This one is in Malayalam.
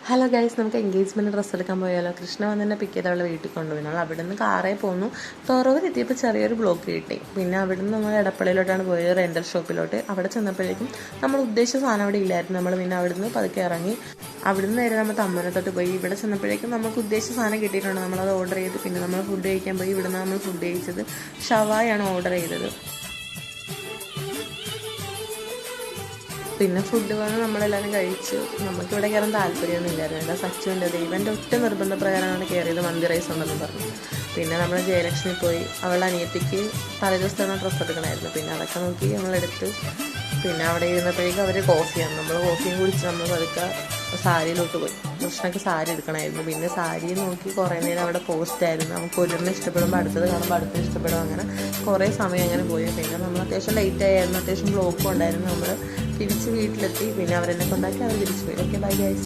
ഹലോ ഗൈസ്, നമുക്ക് എൻഗേജ്മെൻറ്റ് ഡ്രസ്സ് എടുക്കാൻ പോയാലോ? കൃഷ്ണ വന്നെ പിക്ക് ചെയ്ത് അവളെ വീട്ടിൽ കൊണ്ടുപോയി. നമ്മൾ അവിടെ നിന്ന് കാറേ പോന്നു. തുറവൂർ എത്തിയപ്പോൾ ചെറിയൊരു ബ്ലോക്ക് കിട്ടി. പിന്നെ അവിടെ നിന്ന് നമ്മൾ എടപ്പള്ളിയിലോട്ടാണ് പോയത്, റെൻ്റൽ ഷോപ്പിലോട്ട്. അവിടെ ചെന്നപ്പോഴേക്കും നമ്മൾ ഉദ്ദേശിച്ച സാധനം അവിടെ ഇല്ലായിരുന്നു. നമ്മൾ പിന്നെ അവിടെ നിന്ന് പതുക്കെ ഇറങ്ങി. അവിടുന്ന് നേരെ നമ്മൾ തമ്മനത്തോട്ട് പോയി. ഇവിടെ ചെന്നപ്പോഴേക്കും നമുക്ക് ഉദ്ദേശിച്ച സാധനം കിട്ടിയിട്ടുണ്ട്. നമ്മളത് ഓർഡർ ചെയ്ത് പിന്നെ നമ്മൾ ഫുഡ് കഴിക്കാൻ പോയി. ഇവിടുന്ന് നമ്മൾ ഫുഡ് കഴിച്ചത് ഷവായാണ് ഓർഡർ ചെയ്തത്. പിന്നെ ഫുഡ് വന്ന് നമ്മളെല്ലാവരും കഴിച്ചു. നമുക്കിവിടെ കയറാൻ താല്പര്യമൊന്നും ഇല്ലായിരുന്നു. സച്ചുവിൻ്റെ ദൈവൻ്റെ ഒറ്റ നിർബന്ധപ്രകാരമാണ് കയറിയത്, മന്തി റൈസ് ഉണ്ടെന്ന് പറഞ്ഞു. പിന്നെ നമ്മൾ ജയലക്ഷ്മി പോയി. അവളുടെ അനിയത്തിക്ക് തലേദിവസത്തെ ഡ്രസ്സ് എടുക്കണമായിരുന്നു. പിന്നെ അതൊക്കെ നോക്കി നമ്മളെടുത്ത് പിന്നെ അവിടെ ഇരുന്നപ്പോഴേക്കും അവർ കോഫിയാണ്. നമ്മൾ കോഫിയും കുടിച്ച് നമ്മൾ പതുക്കെ സാരിയിലോട്ട് പോയി. കൃഷ്ണയ്ക്ക് സാരി എടുക്കണമായിരുന്നു. പിന്നെ സാരി നോക്കി കുറേ നേരം അവിടെ പോസ്റ്റായിരുന്നു. നമുക്ക് ഒരെണ്ണം ഇഷ്ടപ്പെടുമ്പോൾ അടുത്തത് കാണുമ്പോൾ അടുത്തത് ഇഷ്ടപ്പെടും. അങ്ങനെ കുറേ സമയം അങ്ങനെ പോയി. പിന്നെ നമ്മൾ അത്യാവശ്യം ലേറ്റ് ആയിരുന്നു, അത്യാവശ്യം ബ്ലോക്കും ഉണ്ടായിരുന്നു. നമ്മൾ തിരിച്ച് വീട്ടിലെത്തി. പിന്നെ അവരെന്നെ കൊണ്ടാക്കി അവർ തിരിച്ചു പോയി. Okay, bye guys.